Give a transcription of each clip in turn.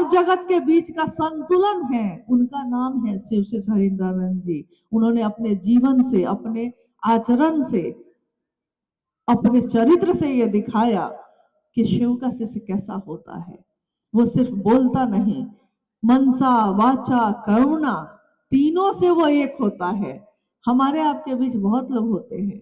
जगत के बीच का संतुलन है, उनका नाम है शिव श्री हरिंद्रानंद जी। उन्होंने अपने जीवन से, अपने आचरण से, अपने चरित्र से यह दिखाया कि शिव का शिष्य कैसा होता है। वो सिर्फ बोलता नहीं, मनसा वाचा करुणा तीनों से वो एक होता है। हमारे आपके बीच बहुत लोग होते हैं,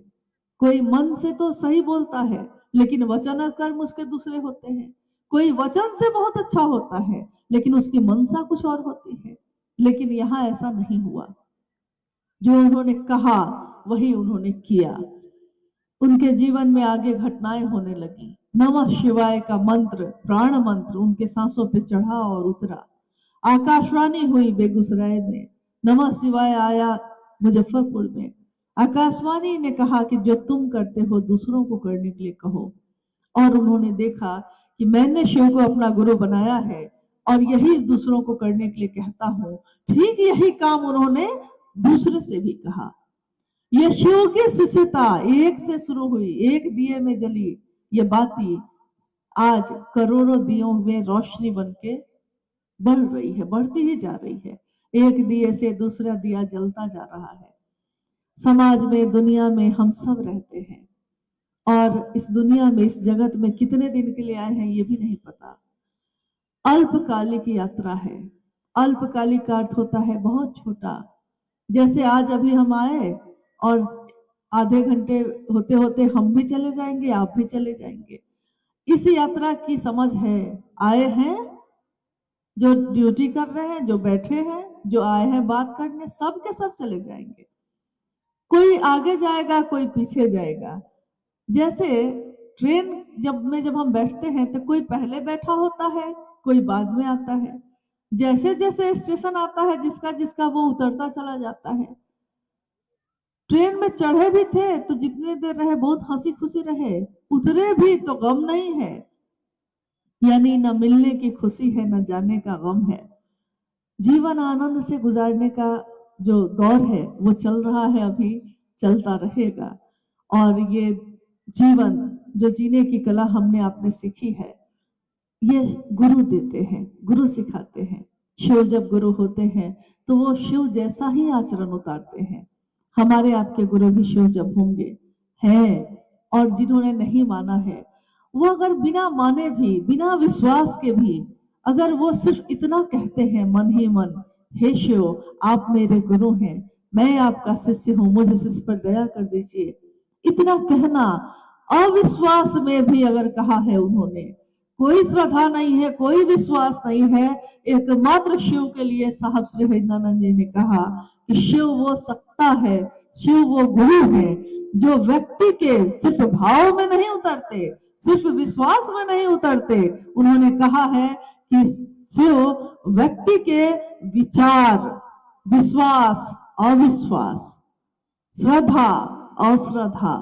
कोई मन से तो सही बोलता है लेकिन वचन और कर्म उसके दूसरे होते हैं। कोई वचन से बहुत अच्छा होता है लेकिन उसकी मनसा कुछ और होती है। लेकिन यहाँ ऐसा नहीं हुआ, जो उन्होंने कहा वही उन्होंने किया। उनके जीवन में आगे घटनाएं होने लगी। नमः शिवाय का मंत्र, प्राण मंत्र उनके सांसों पे चढ़ा और उतरा। आकाशवाणी हुई बेगूसराय में, नमः शिवाय आया मुजफ्फरपुर में। आकाशवाणी ने कहा कि जो तुम करते हो दूसरों को करने के लिए कहो। और उन्होंने देखा कि मैंने शिव को अपना गुरु बनाया है और यही दूसरों को करने के लिए कहता हूं। ठीक यही काम उन्होंने दूसरे से भी कहा। ये शिव की शिष्यता एक से शुरू हुई, एक दिए में जली ये बाती आज करोड़ों दियों में रोशनी बनके बढ़ रही है, बढ़ती ही जा रही है। एक दिए से दूसरा दिया जलता जा रहा है। समाज में, दुनिया में हम सब रहते हैं और इस दुनिया में, इस जगत में कितने दिन के लिए आए हैं ये भी नहीं पता। अल्पकालिक यात्रा है। अल्पकालिक का अर्थ होता है बहुत छोटा। जैसे आज अभी हम आए और आधे घंटे होते होते हम भी चले जाएंगे, आप भी चले जाएंगे। इस यात्रा की समझ है, आए हैं, जो ड्यूटी कर रहे हैं, जो बैठे हैं, जो आए हैं बात करने, सब के सब चले जाएंगे। कोई आगे जाएगा, कोई पीछे जाएगा। जैसे ट्रेन जब हम बैठते हैं तो कोई पहले बैठा होता है, कोई बाद में आता है। जैसे जैसे स्टेशन आता है जिसका जिसका वो उतरता चला जाता है। ट्रेन में चढ़े भी थे तो जितने देर रहे बहुत हंसी खुशी रहे, उतरे भी तो गम नहीं है। यानी न मिलने की खुशी है, न जाने का गम है। जीवन आनंद से गुजारने का जो दौर है वो चल रहा है, अभी चलता रहेगा। और ये जीवन जो जीने की कला हमने आपने सीखी है, ये गुरु देते हैं, गुरु सिखाते हैं। शिव जब गुरु होते हैं तो वो शिव जैसा ही आचरण उतारते हैं। हमारे आपके गुरु भी शिव जब होंगे हैं, और जिन्होंने नहीं माना है वो अगर बिना माने भी, बिना विश्वास के भी, अगर वो सिर्फ इतना कहते हैं मन ही मन, हे शिव आप मेरे गुरु हैं, मैं आपका शिष्य हूं, मुझे शिष्य पर दया कर दीजिए, इतना कहना, अविश्वास में भी अगर कहा है उन्होंने, कोई श्रद्धा नहीं है, कोई विश्वास नहीं है, एकमात्र शिव के लिए साहब श्री हरिंद्रानंद जी ने कहा कि शिव वो सत्ता है, शिव वो गुरु है जो व्यक्ति के सिर्फ भाव में नहीं उतरते, सिर्फ विश्वास में नहीं उतरते। उन्होंने कहा है कि शिव व्यक्ति के विचार, विश्वास, अविश्वास, श्रद्धा, अश्रद्धा,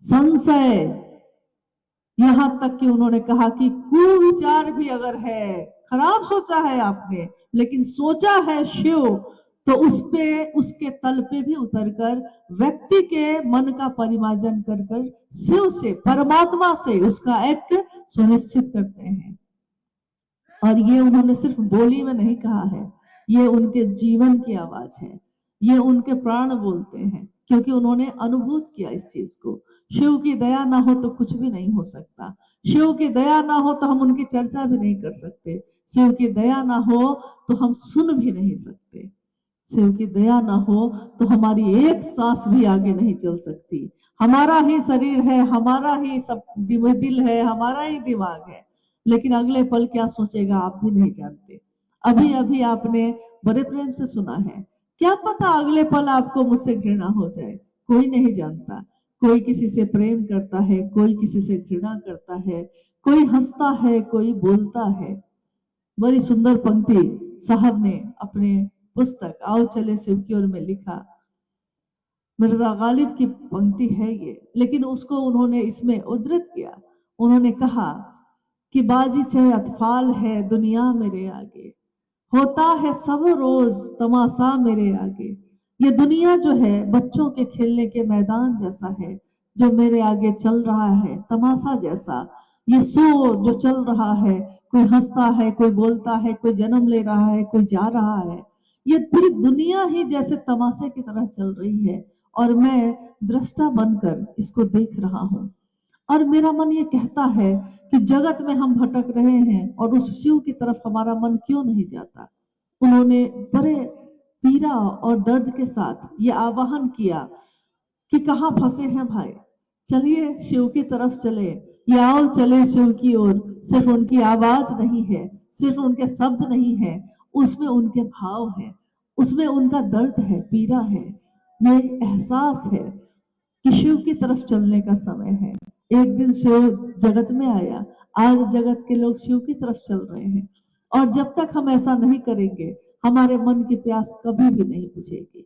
संशय, यहां तक कि उन्होंने कहा कि कुविचार भी अगर है, खराब सोचा है आपने लेकिन सोचा है शिव, तो उस पे, उसके तल पे भी उतरकर व्यक्ति के मन का परिमार्जन कर कर शिव से, परमात्मा से उसका ऐक्य सुनिश्चित करते हैं। और ये उन्होंने सिर्फ बोली में नहीं कहा है, ये उनके जीवन की आवाज है, ये उनके प्राण बोलते हैं, क्योंकि उन्होंने अनुभूत किया इस चीज को। शिव की दया ना हो तो कुछ भी नहीं हो सकता। शिव की दया ना हो तो हम उनकी चर्चा भी नहीं कर सकते। शिव की दया ना हो तो हम सुन भी नहीं सकते। शिव की दया ना हो तो हमारी एक सांस भी आगे नहीं चल सकती। हमारा ही शरीर है, हमारा ही सब दिल है, हमारा ही दिमाग है, लेकिन अगले पल क्या सोचेगा आप भी नहीं जानते। अभी अभी आपने बड़े प्रेम से सुना है, क्या पता अगले पल आपको मुझसे घृणा हो जाए, कोई नहीं जानता। कोई किसी से प्रेम करता है, कोई किसी से घृणा करता है, कोई हंसता है, कोई बोलता है। बड़ी सुंदर पंक्ति साहब ने अपने पुस्तक आओ चले शिव की ओर में लिखा। मिर्जा गालिब की पंक्ति है ये, लेकिन उसको उन्होंने इसमें उद्धृत किया। उन्होंने कहा कि बाजी चाहे अतफाल है दुनिया मेरे आगे, होता है सब रोज तमाशा मेरे आगे। ये दुनिया जो है बच्चों के खेलने के मैदान जैसा है, जो मेरे आगे चल रहा है तमाशा जैसा। ये शो जो चल रहा है कोई हंसता है, कोई बोलता है, कोई जन्म ले रहा है, कोई जा रहा है। ये पूरी दुनिया ही जैसे तमाशे की तरह चल रही है और मैं दृष्टा बनकर इसको देख रहा हूँ। और मेरा मन ये कहता है कि जगत में हम भटक रहे हैं और उस शिव की तरफ हमारा मन क्यों नहीं जाता। उन्होंने बड़े पीड़ा और दर्द के साथ ये आवाहन किया कि कहाँ फंसे हैं भाई, चलिए शिव की तरफ चले, या आओ चले शिव की ओर। सिर्फ उनकी आवाज नहीं है, सिर्फ उनके शब्द नहीं है, उसमें उनके भाव है, उसमें उनका दर्द है, पीड़ा है। ये एहसास है कि शिव की तरफ चलने का समय है। एक दिन शिव जगत में आया, आज जगत के लोग शिव की तरफ चल रहे हैं। और जब तक हम ऐसा नहीं करेंगे, हमारे मन की प्यास कभी भी नहीं बुझेगी।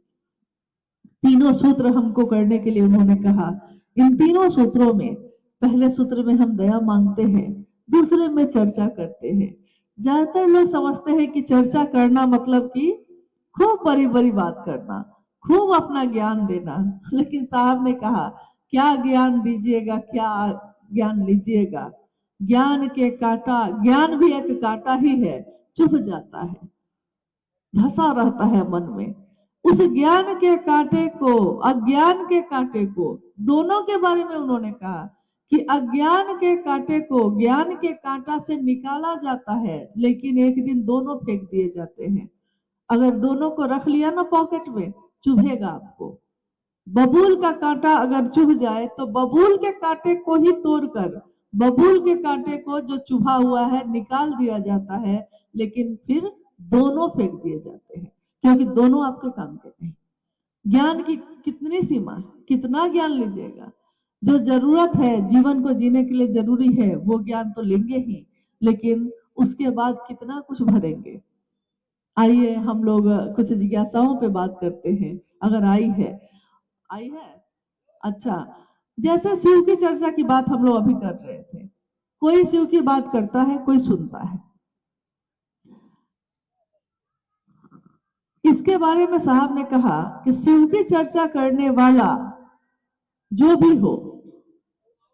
तीनों सूत्र हमको करने के लिए उन्होंने कहा। इन तीनों सूत्रों में पहले सूत्र में हम दया मांगते हैं, दूसरे में चर्चा करते हैं। ज्यादातर लोग समझते हैं कि चर्चा करना मतलब कि खूब बड़ी बड़ी बात करना, खूब अपना ज्ञान देना। लेकिन साहब ने कहा, क्या ज्ञान दीजिएगा, क्या ज्ञान लीजिएगा। ज्ञान के कांटा, ज्ञान भी एक कांटा ही है, चुभ जाता है, धसा रहता है मन में। उस ज्ञान के कांटे को, अज्ञान के कांटे को, दोनों के बारे में उन्होंने कहा कि अज्ञान के कांटे को ज्ञान के कांटा से निकाला जाता है, लेकिन एक दिन दोनों फेंक दिए जाते हैं। अगर दोनों को रख लिया ना पॉकेट में, चुभेगा आपको। बबूल का कांटा अगर चुभ जाए तो बबूल के कांटे को ही तोड़कर बबूल के कांटे को जो चुभा हुआ है निकाल दिया जाता है, लेकिन फिर दोनों फेंक दिए जाते हैं, क्योंकि दोनों आपके काम के नहीं। ज्ञान की कितनी सीमा है, कितना ज्ञान लीजिएगा। जो जरूरत है जीवन को जीने के लिए जरूरी है वो ज्ञान तो लेंगे ही, लेकिन उसके बाद कितना कुछ भरेंगे। आइए हम लोग कुछ जिज्ञासाओं पे बात करते हैं, अगर आई है। अच्छा, जैसे शिव की चर्चा की बात हम लोग अभी कर रहे थे, कोई शिव की बात करता है, कोई सुनता है। इसके बारे में साहब ने कहा कि शिव की चर्चा करने वाला जो भी हो,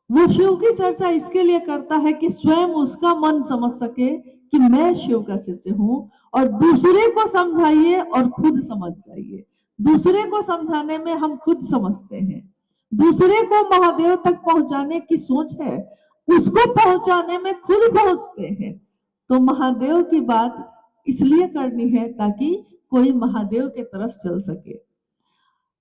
वो शिव की चर्चा इसके लिए करता है कि स्वयं उसका मन समझ सके कि मैं शिव का शिष्य हूं, और दूसरे को समझाइए और खुद समझ जाइए। दूसरे को समझाने में हम खुद समझते हैं, दूसरे को महादेव तक पहुंचाने की सोच है, उसको पहुंचाने में खुद पहुंचते हैं। तो महादेव की बात इसलिए करनी है ताकि कोई महादेव के तरफ चल सके।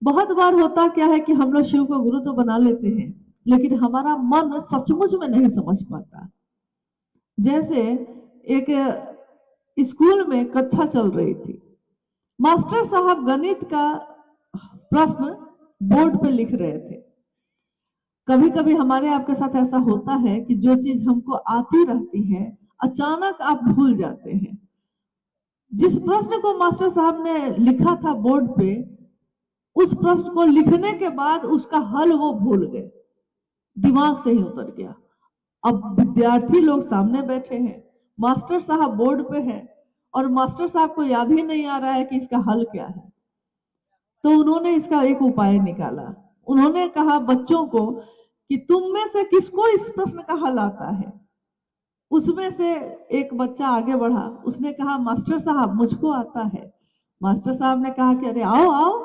बहुत बार होता क्या है कि हम लोग शिव को गुरु तो बना लेते हैं, लेकिन हमारा मन सचमुच में नहीं समझ पाता। जैसे एक स्कूल में कक्षा चल रही थी, मास्टर साहब गणित का प्रश्न बोर्ड पे लिख रहे थे। कभी कभी हमारे आपके साथ ऐसा होता है कि जो चीज हमको आती रहती है, अचानक आप भूल जाते हैं। जिस प्रश्न को मास्टर साहब ने लिखा था बोर्ड पे, उस प्रश्न को लिखने के बाद उसका हल वो भूल गए, दिमाग से ही उतर गया। अब विद्यार्थी लोग सामने बैठे हैं, मास्टर साहब बोर्ड पे हैं, और मास्टर साहब को याद ही नहीं आ रहा है कि इसका हल क्या है। तो उन्होंने इसका एक उपाय निकाला। उन्होंने कहा बच्चों को कि तुम में से किसको इस प्रश्न का हल आता है। उसमें से एक बच्चा आगे बढ़ा, उसने कहा मास्टर साहब मुझको आता है। मास्टर साहब ने कहा कि अरे आओ आओ।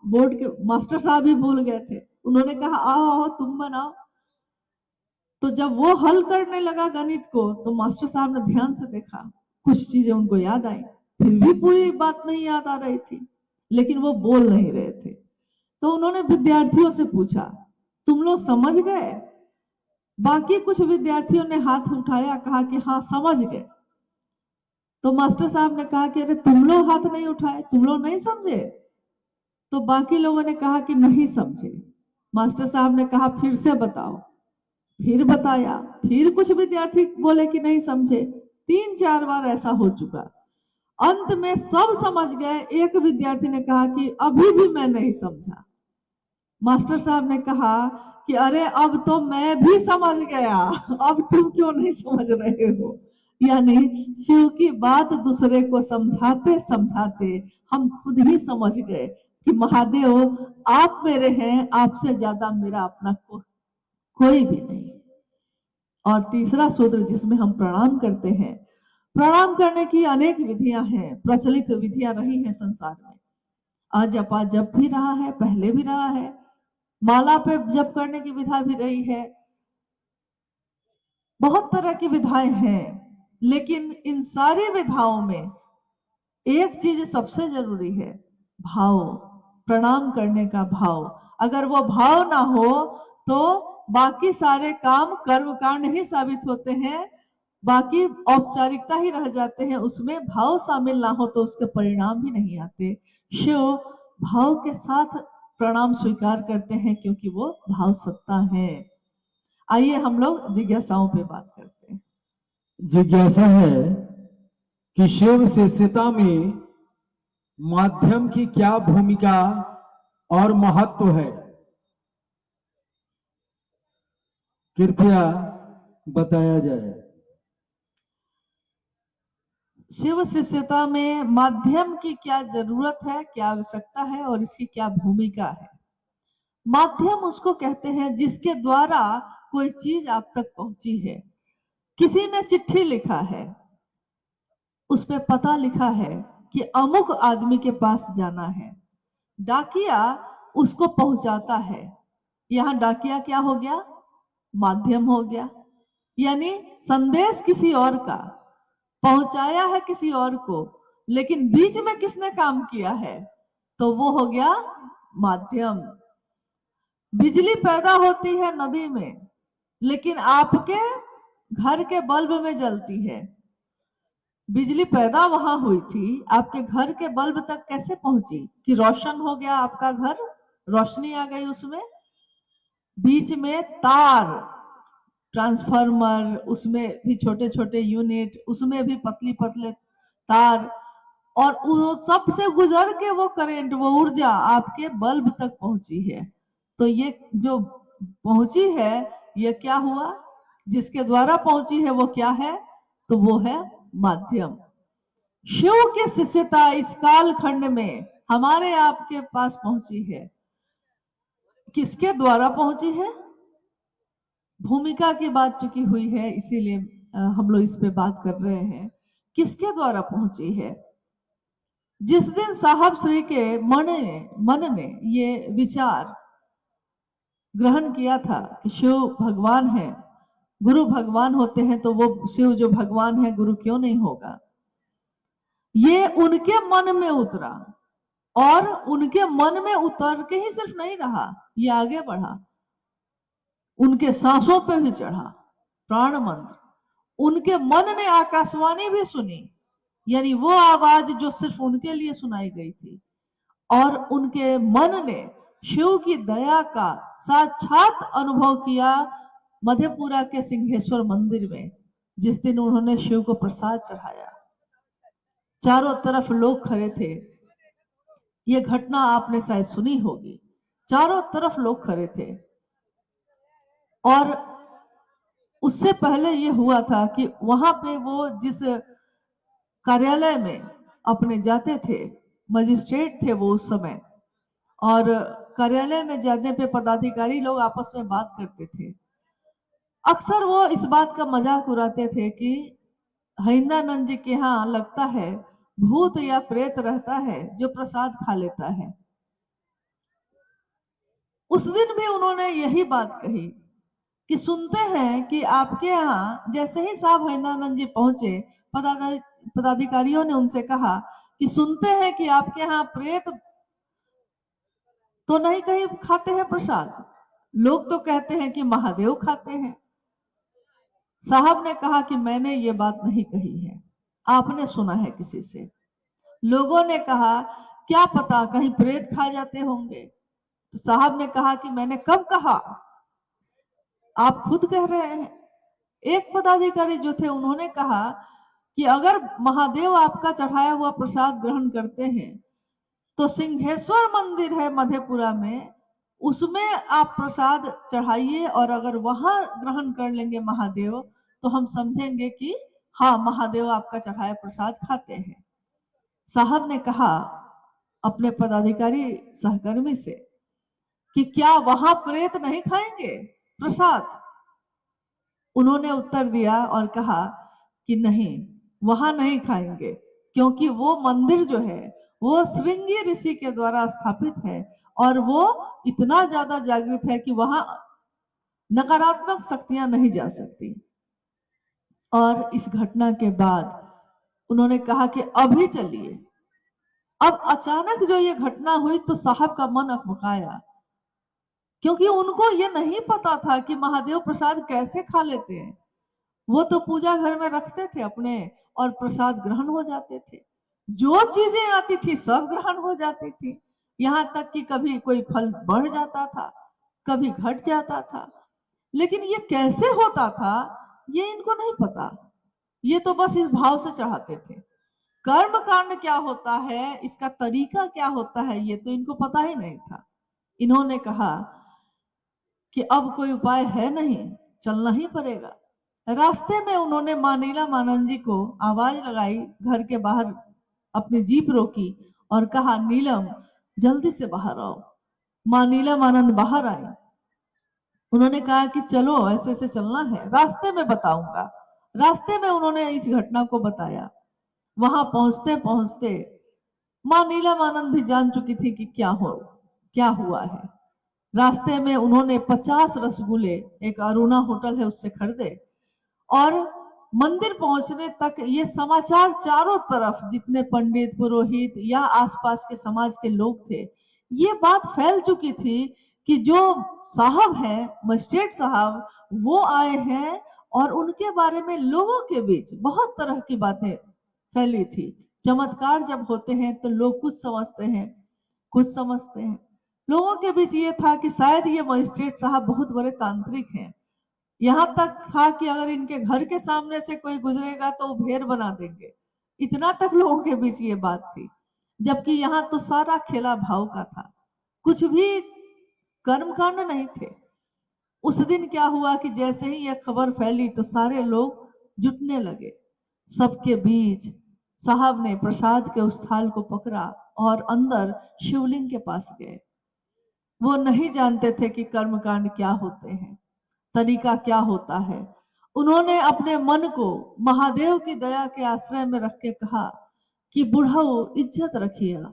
बोर्ड के मास्टर साहब भी भूल गए थे, उन्होंने कहा आओ आओ तुम बनाओ। तो जब वो हल करने लगा गणित को, तो मास्टर साहब ने ध्यान से देखा, कुछ चीजें उनको याद आई, फिर भी पूरी बात नहीं याद आ रही थी, लेकिन वो बोल नहीं रहे थे। तो उन्होंने विद्यार्थियों से पूछा, तुम लोग समझ गए? बाकी कुछ विद्यार्थियों ने हाथ उठाया, कहा कि हाँ समझ गए। तो मास्टर साहब ने कहा कि अरे तुम लोग हाथ नहीं उठाए, तुम लोग नहीं समझे? तो बाकी लोगों ने कहा कि नहीं समझे। मास्टर साहब ने कहा फिर से बताओ। फिर बताया, फिर कुछ विद्यार्थी बोले कि नहीं समझे। 3-4 बार ऐसा हो चुका। अंत में सब समझ गए। एक विद्यार्थी ने कहा कि अभी भी मैं नहीं समझा। मास्टर साहब ने कहा कि अरे अब तो मैं भी समझ गया, अब तुम क्यों नहीं समझ रहे हो। यानी शिव की बात दूसरे को समझाते समझाते हम खुद ही समझ गए कि महादेव आप मेरे हैं, आपसे ज्यादा मेरा अपना कोई भी नहीं। और तीसरा सूत्र जिसमें हम प्रणाम करते हैं, प्रणाम करने की अनेक विधियां हैं, प्रचलित विधियां रही हैं संसार में। जपा जप भी रहा है, पहले भी रहा है, माला पे जप करने की विधा भी रही है, बहुत तरह की विधाएं हैं। लेकिन इन सारी विधाओं में एक चीज सबसे जरूरी है, भाव, प्रणाम करने का भाव। अगर वो भाव ना हो तो बाकी सारे काम कर्म कांड ही साबित होते हैं, बाकी औपचारिकता ही रह जाते हैं। उसमें भाव शामिल ना हो तो उसके परिणाम भी नहीं आते। शिव भाव के साथ प्रणाम स्वीकार करते हैं क्योंकि वो भाव सत्ता है। आइए हम लोग जिज्ञासाओं पे बात करते हैं। जिज्ञासा है कि शिव शिष्यता में माध्यम की क्या भूमिका और महत्व है, कृपया बताया जाए। शिव शिष्यता में माध्यम की क्या जरूरत है, क्या आवश्यकता है और इसकी क्या भूमिका है। माध्यम उसको कहते हैं जिसके द्वारा कोई चीज आप तक पहुंची है। किसी ने चिट्ठी लिखा है, उस पे पता लिखा है कि अमुक आदमी के पास जाना है, डाकिया उसको पहुंचाता है। यहां डाकिया क्या हो गया, माध्यम हो गया। यानी संदेश किसी और का पहुंचाया है किसी और को, लेकिन बीच में किसने काम किया है, तो वो हो गया माध्यम। बिजली पैदा होती है नदी में, लेकिन आपके घर के बल्ब में जलती है। बिजली पैदा वहां हुई थी, आपके घर के बल्ब तक कैसे पहुंची कि रोशन हो गया आपका घर, रोशनी आ गई उसमें। बीच में तार, ट्रांसफार्मर, उसमें भी छोटे छोटे यूनिट, उसमें भी पतली पतले तार, और वो सब से गुजर के वो करंट, वो ऊर्जा आपके बल्ब तक पहुंची है। तो ये जो पहुंची है, ये क्या हुआ, जिसके द्वारा पहुंची है वो क्या है, तो वो है माध्यम। शिव की शिष्यता इस काल खंड में हमारे आपके पास पहुंची है, किसके द्वारा पहुंची है। भूमिका की बात चुकी हुई है, इसीलिए हम लोग इस पे बात कर रहे हैं, किसके द्वारा पहुंची है। जिस दिन साहब श्री के मन ने ये विचार ग्रहण किया था कि शिव भगवान है, गुरु भगवान होते हैं, तो वो शिव जो भगवान है गुरु क्यों नहीं होगा, ये उनके मन में उतरा। और उनके मन में उतर के ही सिर्फ नहीं रहा, ये आगे बढ़ा, उनके सांसों पे भी चढ़ा प्राण मंत्र। उनके मन ने आकाशवाणी भी सुनी, यानी वो आवाज जो सिर्फ उनके लिए सुनाई गई थी। और उनके मन ने शिव की दया का साक्षात अनुभव किया मधेपुरा के सिंहेश्वर मंदिर में, जिस दिन उन्होंने शिव को प्रसाद चढ़ाया। चारों तरफ लोग खड़े थे, ये घटना आपने शायद सुनी होगी। चारों तरफ लोग खड़े थे, और उससे पहले ये हुआ था कि वहां पे वो जिस कार्यालय में अपने जाते थे, मजिस्ट्रेट थे वो उस समय, और कार्यालय में जाने पे पदाधिकारी लोग आपस में बात करते थे। अक्सर वो इस बात का मजाक उड़ाते थे कि हरिंदानंद जी के यहाँ लगता है भूत या प्रेत रहता है जो प्रसाद खा लेता है। उस दिन भी उन्होंने यही बात कही कि सुनते हैं कि आपके यहाँ, जैसे ही साहब हरिंदानंद जी पहुंचे, पदाधिकारियों ने उनसे कहा कि सुनते हैं कि आपके यहाँ प्रेत तो नहीं कहीं खाते हैं प्रसाद, लोग तो कहते हैं कि महादेव खाते हैं। साहब ने कहा कि मैंने ये बात नहीं कही है, आपने सुना है किसी से। लोगों ने कहा क्या पता कहीं प्रेत खा जाते होंगे। तो साहब ने कहा कि मैंने कब कहा, आप खुद कह रहे हैं। एक पदाधिकारी जो थे उन्होंने कहा कि अगर महादेव आपका चढ़ाया हुआ प्रसाद ग्रहण करते हैं तो सिंहेश्वर मंदिर है मधेपुरा में, उसमें आप प्रसाद चढ़ाइए, और अगर वहां ग्रहण कर लेंगे महादेव तो हम समझेंगे कि हाँ महादेव आपका चढ़ाया प्रसाद खाते हैं। साहब ने कहा अपने पदाधिकारी सहकर्मी से कि क्या वहां प्रेत नहीं खाएंगे प्रसाद। उन्होंने उत्तर दिया और कहा कि नहीं, वहां नहीं खाएंगे, क्योंकि वो मंदिर जो है वो श्रृंगी ऋषि के द्वारा स्थापित है और वो इतना ज्यादा जागृत है कि वहां नकारात्मक शक्तियां नहीं जा सकती। और इस घटना के बाद उन्होंने कहा कि अभी चलिए। अब अचानक जो ये घटना हुई तो साहब का मन अकबकाया, क्योंकि उनको ये नहीं पता था कि महादेव प्रसाद कैसे खा लेते हैं। वो तो पूजा घर में रखते थे अपने और प्रसाद ग्रहण हो जाते थे। जो चीजें आती थी सब ग्रहण हो जाती थी, यहाँ तक कि कभी कोई फल बढ़ जाता था, कभी घट जाता था। लेकिन ये कैसे होता था ये इनको नहीं पता। ये तो बस इस भाव से चढ़ाते थे। कर्म कांड क्या होता है, इसका तरीका क्या होता है, ये तो इनको पता ही नहीं था। इन्होंने कहा कि अब कोई उपाय है नहीं, चलना ही पड़ेगा। रास्ते में उन्होंने मां नीलमानंद जी को आवाज लगाई, घर के बाहर अपनी जीप रोकी और कहा, नीलम जल्दी से बाहर आओ। मां नीलमानंद बाहर आई। उन्होंने कहा कि चलो ऐसे ऐसे चलना है, रास्ते में बताऊंगा। रास्ते में उन्होंने इस घटना को बताया। वहां पहुंचते पहुंचते मां नीलमानंद भी जान चुकी थी कि क्या हुआ है। रास्ते में उन्होंने 50 रसगुल्ले, एक अरुणा होटल है उससे खरीदे, और मंदिर पहुंचने तक ये समाचार चारों तरफ, जितने पंडित पुरोहित या आसपास के समाज के लोग थे, ये बात फैल चुकी थी कि जो साहब हैं, मजिस्ट्रेट साहब, वो आए हैं। और उनके बारे में लोगों के बीच बहुत तरह की बातें फैली थी। चमत्कार जब होते हैं तो लोग कुछ समझते हैं, कुछ समझते हैं। लोगों के बीच ये था कि शायद ये मजिस्ट्रेट साहब बहुत बड़े तांत्रिक हैं। यहाँ तक था कि अगर इनके घर के सामने से कोई गुजरेगा तो वो भेड़ बना देंगे। इतना तक लोगों के बीच ये बात थी। जबकि यहाँ तो सारा खेला भाव का था, कुछ भी कर्मकांड नहीं थे। उस दिन क्या हुआ कि जैसे ही यह खबर फैली तो सारे लोग जुटने लगे। सबके बीच साहब ने प्रसाद के उस थाल को पकड़ा और अंदर शिवलिंग के पास गए। वो नहीं जानते थे कि कर्मकांड क्या होते हैं, तरीका क्या होता है। उन्होंने अपने मन को महादेव की दया के आश्रय में रख के कहा कि बुढ़ऊ इज्जत रखिएगा।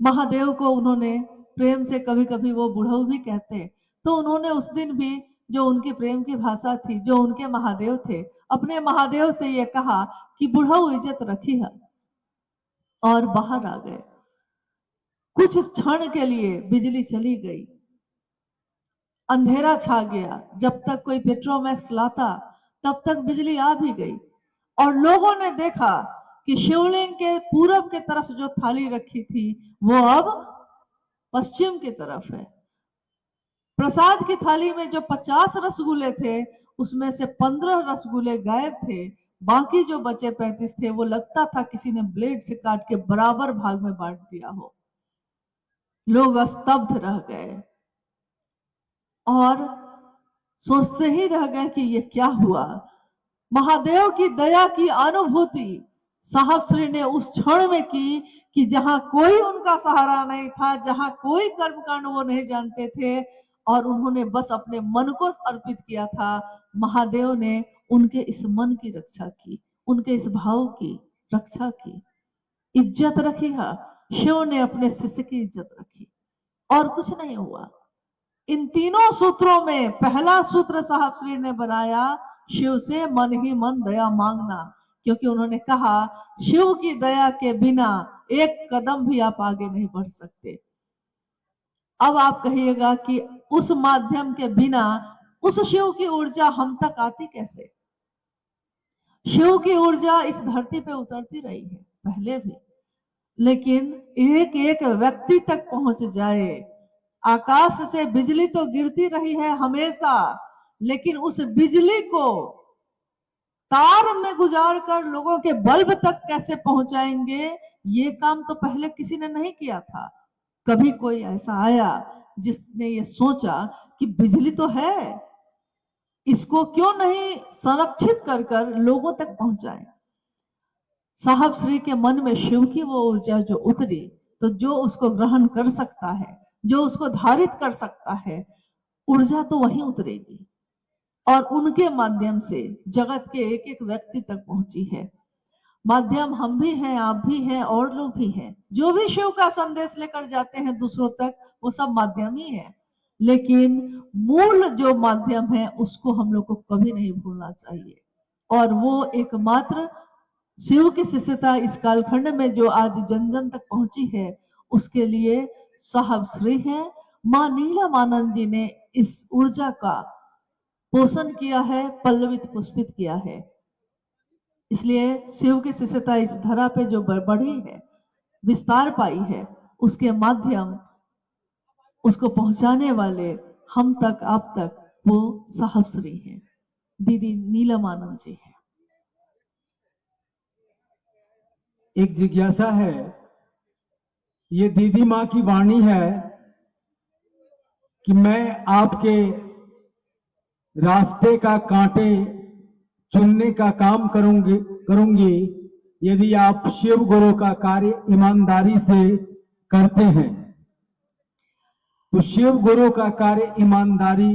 महादेव को उन्होंने प्रेम से, कभी कभी वो बुढ़ऊ भी कहते, तो उन्होंने उस दिन भी, जो उनकी प्रेम की भाषा थी, जो उनके महादेव थे, अपने महादेव से ये कहा कि बुढ़ऊ इज्जत रखिएगा, और बाहर आ गए। कुछ क्षण के लिए बिजली चली गई, अंधेरा छा गया। जब तक कोई पेट्रोमैक्स लाता तब तक बिजली आ भी गई, और लोगों ने देखा कि शिवलिंग के पूरब के तरफ जो थाली रखी थी वो अब पश्चिम की तरफ है। प्रसाद की थाली में जो 50 रसगुल्ले थे उसमें से 15 रसगुल्ले गायब थे। बाकी जो बचे 35 थे वो लगता था किसी ने ब्लेड से काट के बराबर भाग में बांट दिया हो। लोग स्तब्ध रह गए और सोचते ही रह गए कि ये क्या हुआ। महादेव की दया की अनुभूति साहब श्री ने उस क्षण में की कि जहां कोई उनका सहारा नहीं था, जहां कोई कर्मकांड वो नहीं जानते थे, और उन्होंने बस अपने मन को अर्पित किया था। महादेव ने उनके इस मन की रक्षा की, उनके इस भाव की रक्षा की। इज्जत रखी है, शिव ने अपने शिष्य की इज्जत रखी, और कुछ नहीं हुआ। इन तीनों सूत्रों में पहला सूत्र साहब श्री ने बनाया, शिव से मन ही मन दया मांगना। क्योंकि उन्होंने कहा शिव की दया के बिना एक कदम भी आप आगे नहीं बढ़ सकते। अब आप कहिएगा कि उस माध्यम के बिना उस शिव की ऊर्जा हम तक आती कैसे। शिव की ऊर्जा इस धरती पे उतरती रही है पहले भी, लेकिन एक एक व्यक्ति तक पहुंच जाए। आकाश से बिजली तो गिरती रही है हमेशा, लेकिन उस बिजली को तार में गुजार कर लोगों के बल्ब तक कैसे पहुंचाएंगे, ये काम तो पहले किसी ने नहीं किया था। कभी कोई ऐसा आया जिसने ये सोचा कि बिजली तो है, इसको क्यों नहीं संरक्षित कर कर लोगों तक पहुंचाएं। साहब श्री के मन में शिव की वो ऊर्जा जो उतरी, तो जो उसको ग्रहण कर सकता है, जो उसको धारित कर सकता है, ऊर्जा तो वहीं उतरेगी और उनके माध्यम से जगत के एक एक व्यक्ति तक पहुंची है। माध्यम हम भी हैं, आप भी हैं, और लोग भी हैं। जो भी शिव का संदेश लेकर जाते हैं दूसरों तक, वो सब माध्यम ही है। लेकिन मूल जो माध्यम है उसको हम लोग को कभी नहीं भूलना चाहिए। और वो एकमात्र शिव की शिष्यता इस कालखंड में जो आज जन जन तक पहुंची है, उसके लिए साहब श्री हैं। मां नीलमानंद जी ने इस ऊर्जा का पोषण किया है, पल्लवित पुष्पित किया है। इसलिए शिव की शिष्यता इस धरा पे जो बढ़ी है, विस्तार पाई है, उसके माध्यम, उसको पहुंचाने वाले हम तक, आप तक, वो साहब श्री हैं, दीदी नीलमानंद जी हैं। एक जिज्ञासा है, ये दीदी माँ की वाणी है कि मैं आपके रास्ते का कांटे चुनने का काम करूंगी यदि आप शिव गुरु का कार्य ईमानदारी से करते हैं। तो शिव गुरु का कार्य ईमानदारी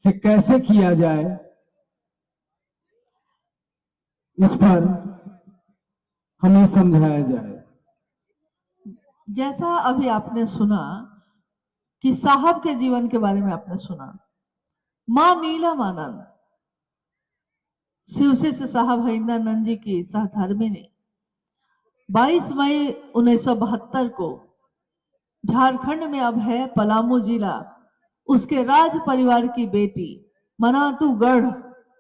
से कैसे किया जाए, इस पर हमें समझाया जाए। जैसा अभी आपने सुना कि साहब के जीवन के बारे में आपने सुना, मां नीलमानंद शिव शिष्य साहब हरिंदरानंद जी की सहधर्मिणी 22 मई 1972 को झारखंड में अब है पलामू जिला, उसके राज परिवार की बेटी मनातूगढ़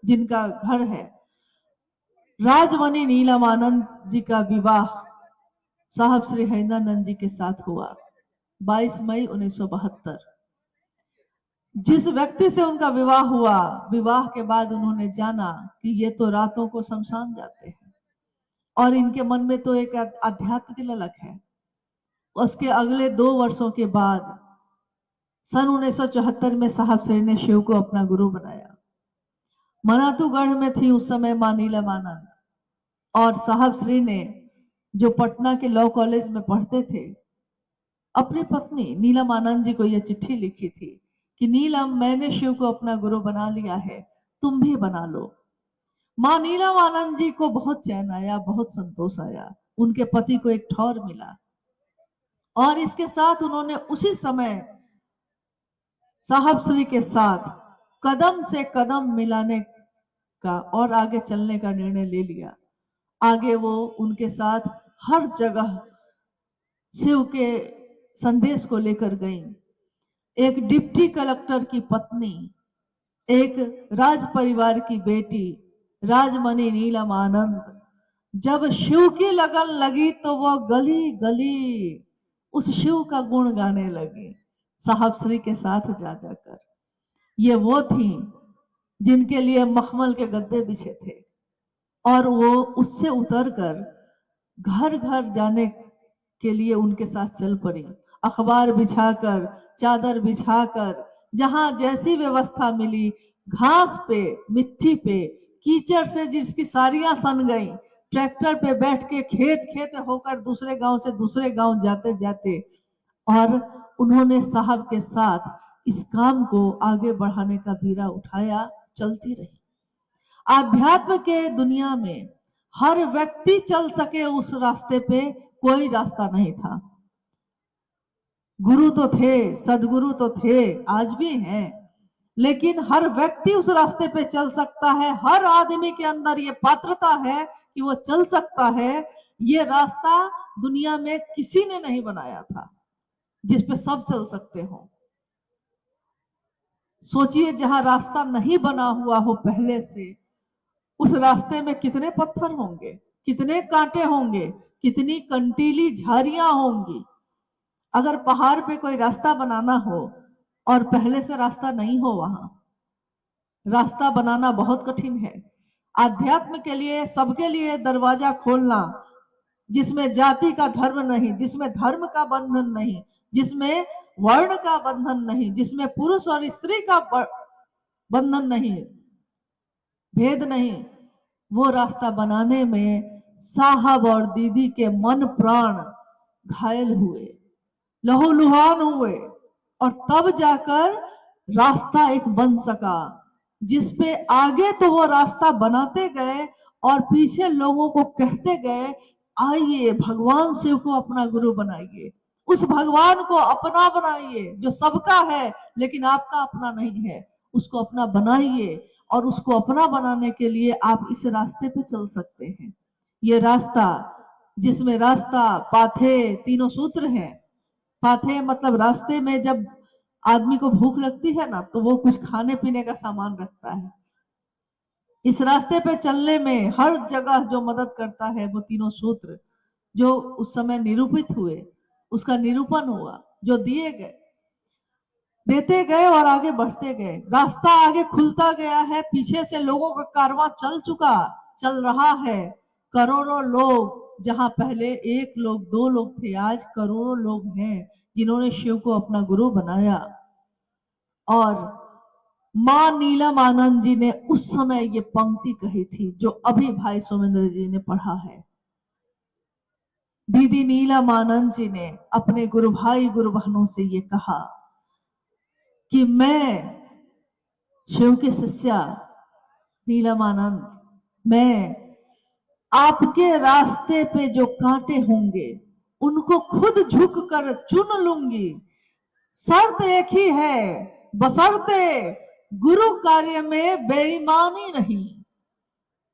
जिनका घर है, राजमणि नीलमानंद जी का विवाह साहब श्री हरिंदरानंद जी के साथ हुआ 22 मई 1972। जिस व्यक्ति से उनका विवाह हुआ, विवाह के बाद उन्होंने जाना कि ये तो रातों को शमशान जाते हैं, और इनके मन में तो एक आध्यात्म की ललक है। उसके अगले 2 वर्षों के बाद सन 1974 में साहब श्री ने शिव को अपना गुरु बनाया। मनातूगढ़ में थी उस समय मां नीलमानंद, और साहब श्री ने, जो पटना के लॉ कॉलेज में पढ़ते थे, अपनी पत्नी नीलम आनंद जी को यह चिट्ठी लिखी थी कि नीलम, मैंने शिव को अपना गुरु बना लिया है, तुम भी बना लो। मां नीलम आनंद जी को बहुत चैन आया, बहुत संतोष आया, उनके पति को एक ठौर मिला, और इसके साथ उन्होंने उसी समय साहब श्री के साथ कदम से कदम मिलाने का और आगे चलने का निर्णय ले लिया। आगे वो उनके साथ हर जगह शिव के संदेश को लेकर गई। एक डिप्टी कलेक्टर की पत्नी, एक राज परिवार की बेटी राजमणि नीलम आनंद, जब शिव की लगन लगी तो वो गली गली उस शिव का गुण गाने लगी, साहब श्री के साथ जा जाकर। ये वो थी जिनके लिए मखमल के गद्दे बिछे थे, और वो उससे उतरकर घर घर जाने के लिए उनके साथ चल पड़ी। अखबार बिछाकर, चादर बिछाकर, जहां जैसी व्यवस्था मिली, घास पे, मिट्टी पे, कीचड़ से जिसकी साड़ियां सन गई, ट्रैक्टर पे बैठ के खेत खेत होकर दूसरे गांव से दूसरे गांव जाते जाते, और उन्होंने साहब के साथ इस काम को आगे बढ़ाने का बीड़ा उठाया, चलती रही। आध्यात्म के दुनिया में हर व्यक्ति चल सके उस रास्ते पे कोई रास्ता नहीं था। गुरु तो थे, सदगुरु तो थे, आज भी हैं, लेकिन हर व्यक्ति उस रास्ते पे चल सकता है। हर आदमी के अंदर ये पात्रता है कि वो चल सकता है। ये रास्ता दुनिया में किसी ने नहीं बनाया था जिस पे सब चल सकते हो। सोचिए, जहां रास्ता नहीं बना हुआ हो पहले से, उस रास्ते में कितने पत्थर होंगे, कितने कांटे होंगे, कितनी कंटीली झाड़ियां होंगी। अगर पहाड़ पे कोई रास्ता बनाना हो और पहले से रास्ता नहीं हो, वहां रास्ता बनाना बहुत कठिन है। आध्यात्म के लिए, सबके लिए दरवाजा खोलना, जिसमें जाति का धर्म नहीं, जिसमें धर्म का बंधन नहीं, जिसमें वर्ण का बंधन नहीं, जिसमें पुरुष और स्त्री का बंधन नहीं, भेद नहीं, वो रास्ता बनाने में साहब और दीदी के मन प्राण घायल हुए, लहूलुहान हुए, और तब जाकर रास्ता एक बन सका, जिसपे आगे तो वो रास्ता बनाते गए और पीछे लोगों को कहते गए, आइए भगवान शिव को अपना गुरु बनाइए, उस भगवान को अपना बनाइए जो सबका है लेकिन आपका अपना नहीं है, उसको अपना बनाइए। और उसको अपना बनाने के लिए आप इस रास्ते पे चल सकते हैं। ये रास्ता, जिसमें रास्ता, पाथे, तीनों सूत्र हैं। पाथे मतलब रास्ते में जब आदमी को भूख लगती है ना, तो वो कुछ खाने पीने का सामान रखता है। इस रास्ते पे चलने में हर जगह जो मदद करता है वो तीनों सूत्र, जो उस समय निरूपित हुए, उसका निरूपण हुआ, जो दिए गए, देते गए और आगे बढ़ते गए। रास्ता आगे खुलता गया है, पीछे से लोगों का कारवां चल रहा है। करोड़ों लोग, जहां पहले 1 लोग 2 लोग थे, आज करोड़ों लोग हैं जिन्होंने शिव को अपना गुरु बनाया। और मां नीलम आनंद जी ने उस समय ये पंक्ति कही थी जो अभी भाई सोमेंद्र जी ने पढ़ा है। दीदी नीलम आनंद जी ने अपने गुरु भाई गुरु बहनों से ये कहा कि मैं शिव के शिष्या नीलम आनंद, मैं आपके रास्ते पे जो कांटे होंगे उनको खुद झुक कर चुन लूंगी। शर्त एक ही है, बशर्ते गुरु कार्य में बेईमानी नहीं।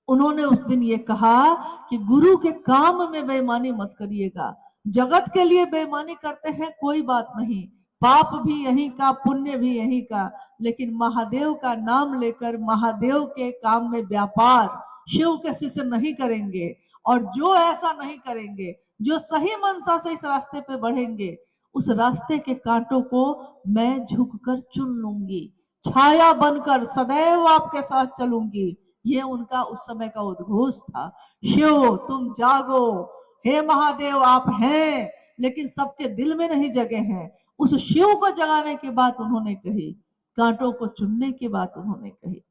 उन्होंने उस दिन ये कहा कि गुरु के काम में बेईमानी मत करिएगा। जगत के लिए बेईमानी करते हैं कोई बात नहीं, पाप भी यहीं का, पुण्य भी यहीं का, लेकिन महादेव का नाम लेकर महादेव के काम में व्यापार शिव के शिष्य नहीं करेंगे। और जो ऐसा नहीं करेंगे, जो सही मनसा से इस रास्ते पे बढ़ेंगे, उस रास्ते के कांटों को मैं झुककर चुन लूंगी, छाया बनकर सदैव आपके साथ चलूंगी। ये उनका उस समय का उद्घोष था। शिव तुम जागो, हे महादेव आप हैं, लेकिन सबके दिल में नहीं जगे हैं। उस शिव को जगाने की बात उन्होंने कही, कांटों को चुनने की बात उन्होंने कही।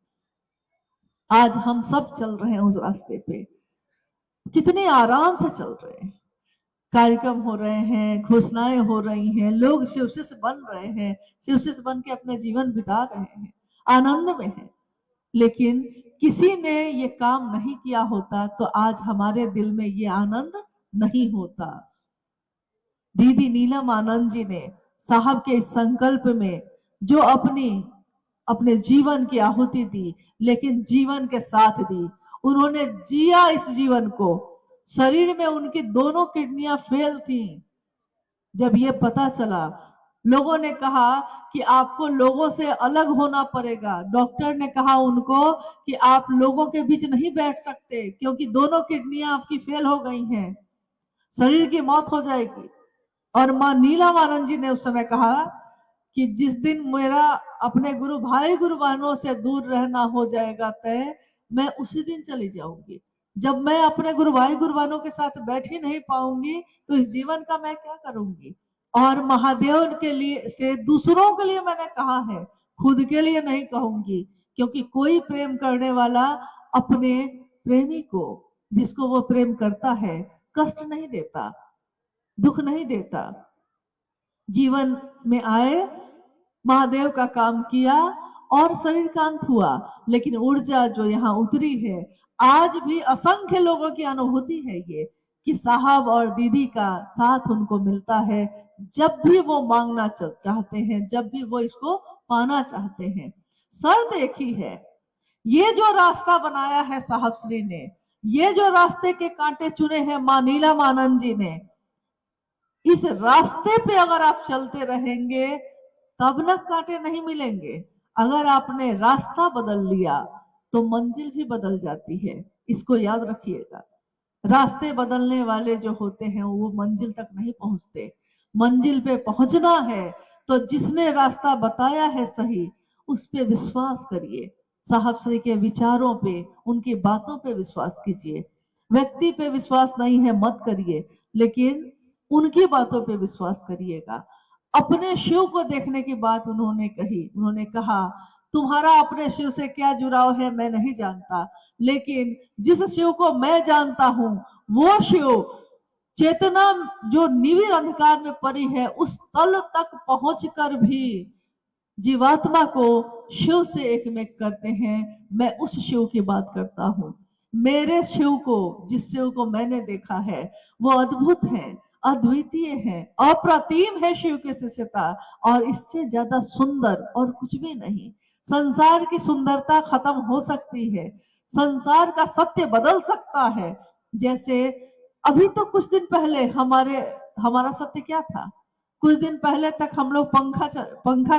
आज हम सब चल रहे हैं उस रास्ते पे, कितने आराम से चल रहे हैं। कार्यक्रम हो रहे हैं, घोषणाएं हो रही हैं, लोग शिव शिष्य बन रहे हैं, शिव शिष्य बन के अपने जीवन बिता रहे हैं, आनंद में हैं। लेकिन किसी ने ये काम नहीं किया होता तो आज हमारे दिल में ये आनंद नहीं होता। दीदी नीलम आनंद जी ने साहब के इस संकल्प में जो अपने जीवन की आहुति दी, लेकिन जीवन के साथ दी, उन्होंने जिया इस जीवन को। शरीर में उनकी दोनों किडनियां फेल थी। जब ये पता चला, लोगों ने कहा कि आपको लोगों से अलग होना पड़ेगा। डॉक्टर ने कहा उनको कि आप लोगों के बीच नहीं बैठ सकते क्योंकि दोनों किडनियां आपकी फेल हो गई हैं, शरीर की मौत हो जाएगी। और मां नीलम आनंद जी ने उस समय कहा कि जिस दिन मेरा अपने गुरु भाई गुरु बहनों से दूर रहना हो जाएगा तय, मैं उसी दिन चली जाऊंगी। जब मैं अपने गुरु भाई गुरु बहनों के साथ बैठ ही नहीं पाऊंगी तो इस जीवन का मैं क्या करूंगी। और महादेव के लिए से दूसरों के लिए मैंने कहा है, खुद के लिए नहीं कहूंगी, क्योंकि कोई प्रेम करने वाला अपने प्रेमी को, जिसको वो प्रेम करता है, कष्ट नहीं देता, दुख नहीं देता। जीवन में आए, महादेव का काम किया और शरीर का अंत हुआ, लेकिन ऊर्जा जो यहाँ उतरी है, आज भी असंख्य लोगों की अनुभूति है ये कि साहब और दीदी का साथ उनको मिलता है जब भी वो मांगना चाहते हैं, जब भी वो इसको पाना चाहते हैं। शर्त एक ही है, ये जो रास्ता बनाया है साहब श्री ने, ये जो रास्ते के कांटे चुने हैं मां नीलम आनंद जी ने, इस रास्ते पे अगर आप चलते रहेंगे तब न कांटे नहीं मिलेंगे। अगर आपने रास्ता बदल लिया तो मंजिल भी बदल जाती है, इसको याद रखिएगा। रास्ते बदलने वाले जो होते हैं वो मंजिल तक नहीं पहुंचते। मंजिल पे पहुंचना है तो जिसने रास्ता बताया है सही, उस पे विश्वास करिए। साहब श्री के विचारों पे, उनकी बातों पे विश्वास कीजिए। व्यक्ति पे विश्वास नहीं है मत करिए, लेकिन उनकी बातों पे विश्वास करिएगा। अपने शिव को देखने की बात उन्होंने कही। उन्होंने कहा तुम्हारा अपने शिव से क्या जुड़ाव है मैं नहीं जानता, लेकिन जिस शिव को मैं जानता हूं वो शिव चेतना जो निविड़ अंधकार में पड़ी है उस तल तक पहुंचकर भी जीवात्मा को शिव से एक में करते हैं। मैं उस शिव की बात करता हूं। मेरे शिव को, जिस शिव को मैंने देखा है, वो अद्भुत है, अद्वितीय है, अप्रतिम है शिव की शिष्यता, और इससे ज्यादा सुंदर और कुछ भी नहीं। संसार की सुंदरता खत्म हो सकती है, संसार का सत्य बदल सकता है। जैसे अभी तो कुछ दिन पहले हमारा सत्य क्या था? कुछ दिन पहले तक हम लोग पंखा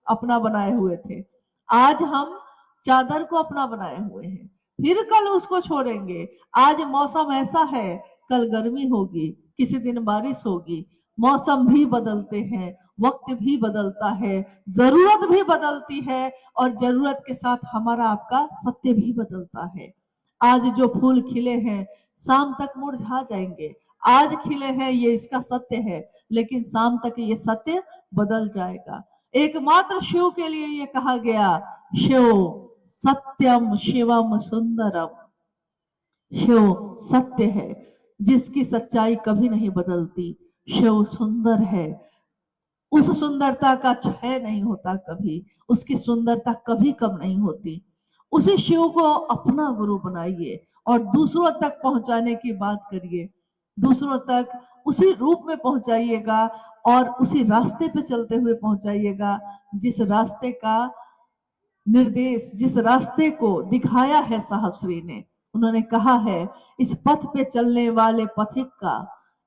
अपना बनाए हुए थे, आज हम चादर को अपना बनाए हुए हैं, फिर कल उसको छोड़ेंगे। आज मौसम ऐसा है, कल गर्मी होगी, किसी दिन बारिश होगी, मौसम भी बदलते हैं, वक्त भी बदलता है, जरूरत भी बदलती है, और जरूरत के साथ हमारा आपका सत्य भी बदलता है। आज जो फूल खिले हैं शाम तक मुरझा जाएंगे, आज खिले हैं ये इसका सत्य है, लेकिन शाम तक ये सत्य बदल जाएगा। एकमात्र शिव के लिए ये कहा गया, शिव सत्यम शिवम सुंदरम। शिव सत्य है, जिसकी सच्चाई कभी नहीं बदलती। शिव सुंदर है, उस सुंदरता का क्षय नहीं होता कभी, उसकी सुंदरता कभी कम नहीं होती। उसी शिव को अपना गुरु बनाइए और दूसरों तक पहुंचाने की बात करिए, दूसरों तक उसी रूप में पहुंचाइएगा और उसी रास्ते पे चलते हुए पहुंचाइएगा, जिस रास्ते का निर्देश, जिस रास्ते को दिखाया है साहब श्री ने। उन्होंने कहा है, इस पथ पे चलने वाले पथिक का,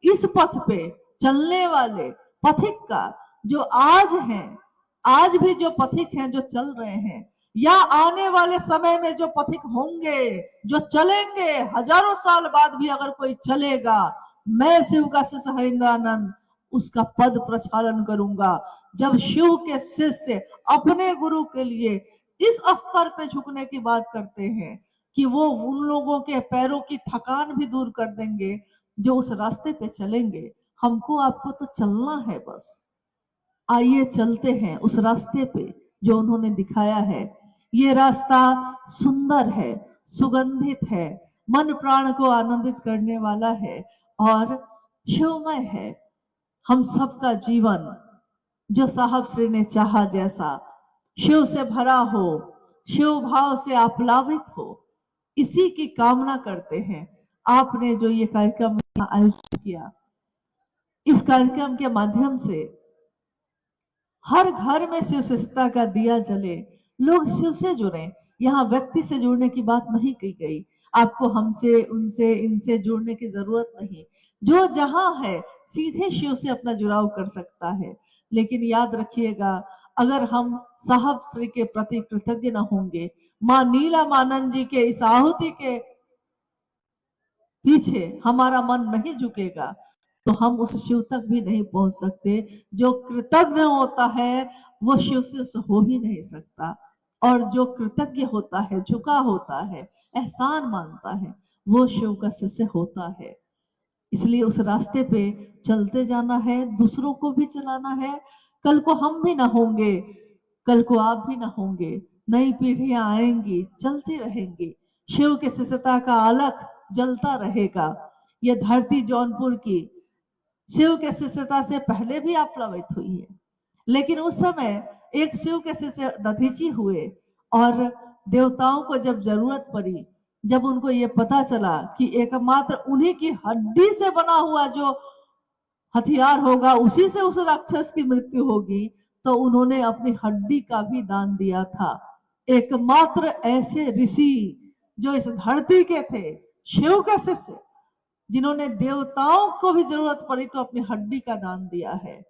इस पथ पे चलने वाले पथिक का, जो आज हैं, आज भी जो पथिक हैं, जो चल रहे हैं, या आने वाले समय में जो पथिक होंगे, जो चलेंगे, हजारों साल बाद भी अगर कोई चलेगा, मैं शिव का शिष्य हरिंद्रानंद उसका पद प्रक्षालन करूंगा। जब शिव के शिष्य अपने गुरु के लिए इस स्तर पे झुकने की बात करते हैं कि वो उन लोगों के पैरों की थकान भी दूर कर देंगे जो उस रास्ते पे चलेंगे, हमको आपको तो चलना है बस। आइए चलते हैं उस रास्ते पे जो उन्होंने दिखाया है। ये रास्ता सुंदर है, सुगंधित है, मन प्राण को आनंदित करने वाला है और शिवमय है। हम सबका जीवन जो साहब श्री ने चाहा जैसा शिव से भरा हो, शिव भाव से आप्लावित हो, इसी की कामना करते हैं। आपने जो ये कार्यक्रम आयोजित किया, इस कार्यक्रम के माध्यम से हर घर में शिव शिष्टता का दिया जले, लोग शिव से जुड़े। यहाँ व्यक्ति से जुड़ने की बात नहीं की गई, आपको हमसे, उनसे, इनसे जुड़ने की जरूरत नहीं। जो जहां है सीधे शिव से अपना जुड़ाव कर सकता है। लेकिन याद रखिएगा, अगर हम साहब श्री के प्रति कृतज्ञ न होंगे, माँ नीला मानंद जी के इस आहुति के पीछे हमारा मन नहीं झुकेगा, तो हम उस शिव तक भी नहीं पहुंच सकते। जो कृतज्ञ होता है वो शिव से हो ही नहीं सकता, और जो कृतज्ञ होता है, झुका होता है, एहसान मानता है, वो शिव का शिष्य होता है। इसलिए उस रास्ते पे चलते जाना है, दूसरों को भी चलाना है। कल को हम भी ना होंगे, कल को आप भी ना होंगे, नई पीढ़ियां आएंगी, चलती रहेंगी, शिव के शिष्यता का अलख जलता रहेगा। ये धरती जौनपुर की शिव के शिष्यता से पहले भी आप्लावित हुई है, लेकिन उस समय एक शिव के शिष्य दधीची हुए और देवताओं को जब जरूरत पड़ी, जब उनको ये पता चला कि एकमात्र उन्हीं की हड्डी से बना हुआ जो हथियार होगा उसी से उस राक्षस की मृत्यु होगी, तो उन्होंने अपनी हड्डी का भी दान दिया था। एकमात्र ऐसे ऋषि जो इस धरती के थे, शिव के शिष्य, जिन्होंने देवताओं को भी जरूरत पड़ी तो अपनी हड्डी का दान दिया है।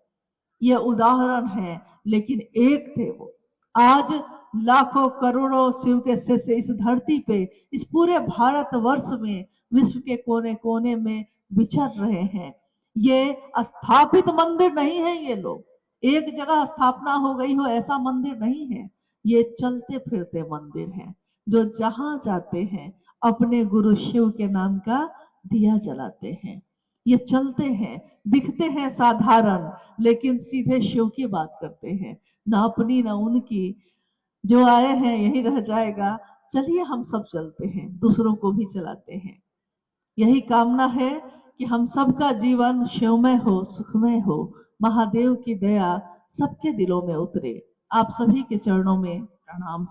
ये उदाहरण है, लेकिन एक थे वो। आज लाखों करोड़ों शिव के शिष्य इस धरती पे, इस पूरे भारत वर्ष में, विश्व के कोने कोने में विचर रहे हैं। ये स्थापित मंदिर नहीं है, ये लोग एक जगह स्थापना हो गई हो ऐसा मंदिर नहीं है, ये चलते फिरते मंदिर हैं, जो जहां जाते हैं अपने गुरु शिव के नाम का दिया जलाते हैं। ये चलते हैं, दिखते हैं साधारण, लेकिन सीधे शिव की बात करते हैं, ना अपनी ना उनकी। जो आए हैं यही रह जाएगा। चलिए हम सब चलते हैं, दूसरों को भी चलाते हैं। यही कामना है कि हम सबका जीवन शिवमय हो, सुखमय हो, महादेव की दया सबके दिलों में उतरे। आप सभी के चरणों में प्रणाम।